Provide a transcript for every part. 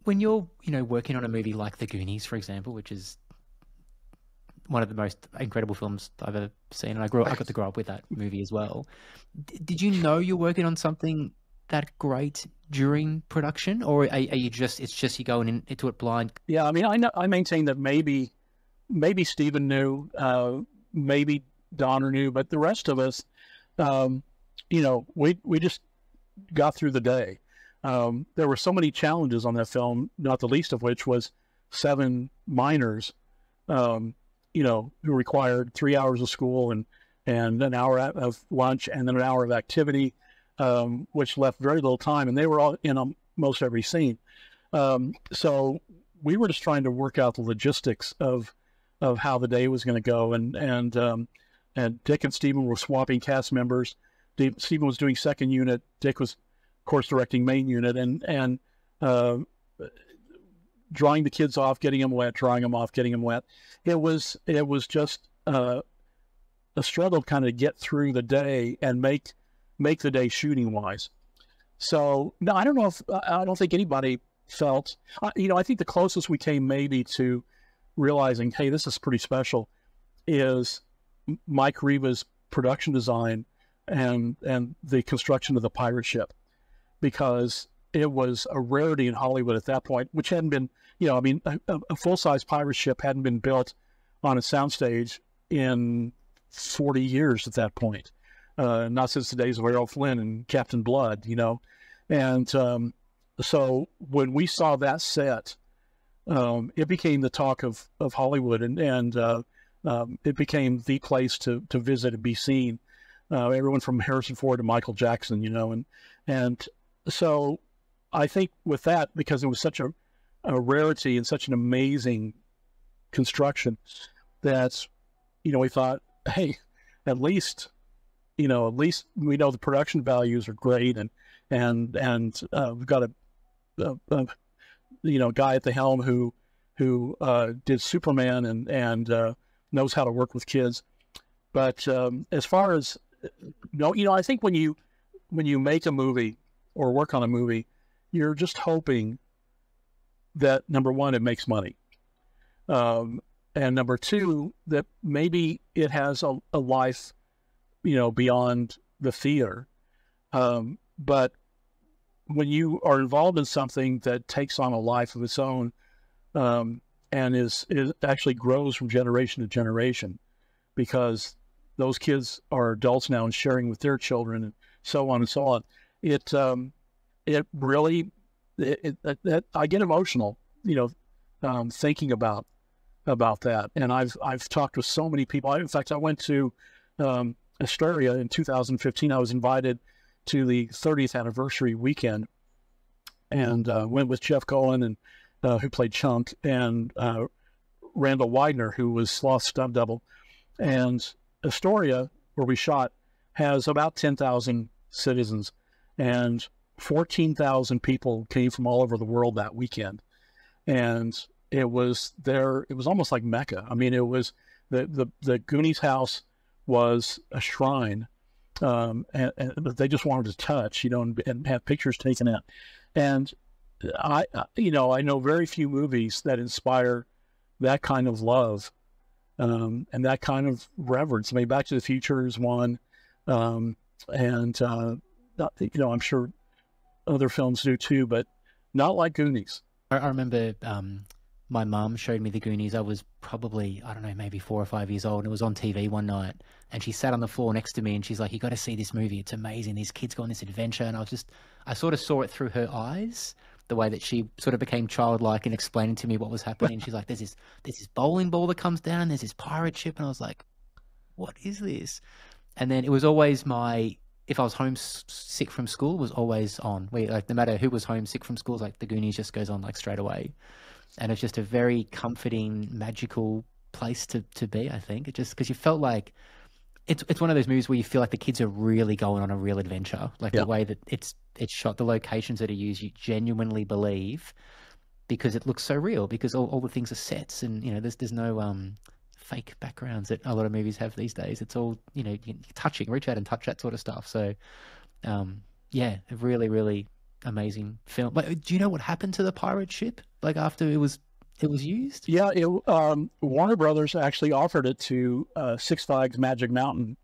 when you're, working on a movie like The Goonies, for example, which is one of the most incredible films I've ever seen, and I got to grow up with that movie as well. Did you know you're working on something that great during production, or are you just it's just you going into it blind? Yeah, I mean, I maintain that maybe Stephen knew, maybe Donner knew, but the rest of us, we just got through the day. There were so many challenges on that film, not the least of which was 7 minors, who required 3 hours of school and an hour of lunch and then an hour of activity, which left very little time. And they were all in almost every scene. So we were just trying to work out the logistics of how the day was going to go. And Dick and Stephen were swapping cast members. Stephen was doing second unit. Dick was, of course, directing main unit, and drying the kids off, getting them wet, drying them off, getting them wet. It was just a struggle kind of get through the day and make the day shooting wise. So no, I don't think anybody felt, I think the closest we came maybe to realizing, hey, this is pretty special, is Mike Riva's production design and the construction of the pirate ship, because it was a rarity in Hollywood at that point, which hadn't been, a full-size pirate ship hadn't been built on a soundstage in 40 years at that point. Not since the days of Errol Flynn and Captain Blood, And so when we saw that set, it became the talk of Hollywood, and it became the place to visit and be seen. Everyone from Harrison Ford to Michael Jackson, and so I think with that, because it was such a rarity and such an amazing construction, that we thought, hey, at least we know the production values are great, and we've got a guy at the helm who did Superman and knows how to work with kids. But as far as I think when you make a movie or work on a movie, you're just hoping that, number one, it makes money, and number two, that maybe it has a life, beyond the theater. But when you are involved in something that takes on a life of its own, and is actually grows from generation to generation, because those kids are adults now and sharing with their children, and so on and so on. It really, I get emotional, thinking about that. And I've talked with so many people. In fact, I went to Astoria in 2015. I was invited to the 30th anniversary weekend, and went with Jeff Cohen, and who played Chunk, and Randall Widener, who was Sloth's stunt double. And Astoria, where we shot, has about 10,000 citizens, and 14,000 people came from all over the world that weekend. And it was almost like Mecca. I mean, it was the Goonies house was a shrine, and they just wanted to touch, and have pictures taken out. And I know very few movies that inspire that kind of love, and that kind of reverence. I mean, Back to the Future is one, and I'm sure other films do too, but not like Goonies. I remember my mum showed me The Goonies. I was probably, I don't know, maybe 4 or 5 years old, and it was on TV one night, and she sat on the floor next to me, and she's like, you got to see this movie. It's amazing. These kids go on this adventure. And I sort of saw it through her eyes, the way that she sort of became childlike and explaining to me what was happening. She's like, there's this bowling ball that comes down, there's this pirate ship. And I was like, what is this? And then it was always if I was homesick from school, it was always on. No matter who was homesick from school, like The Goonies just goes on like straight away. And it's just a very comforting, magical place to be, I think. It just, because you felt like it's one of those movies where you feel like the kids are really going on a real adventure. Like the way that it's shot, the locations that are used, you genuinely believe, because it looks so real, because all the things are sets, and there's no fake backgrounds that a lot of movies have these days. It's all, you touching, reach out and touch that sort of stuff. So yeah, really, really amazing film. Like, do you know what happened to the pirate ship? Like after it was used? Yeah, Warner Brothers actually offered it to Six Flags Magic Mountain,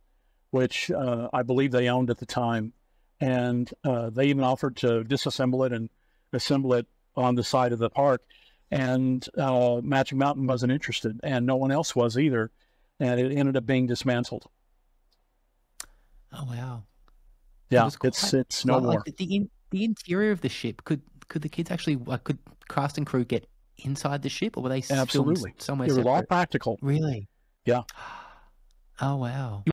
which I believe they owned at the time, and they even offered to disassemble it and assemble it on the side of the park. And Magic Mountain wasn't interested, and no one else was either, and it ended up being dismantled. Oh wow. Yeah, Was quite it's no more. like the interior of the ship. Could the kids actually, like, could cast and crew get inside the ship, or were they filmed Absolutely. somewhere It was all separate? practical. Really? Yeah. Oh wow.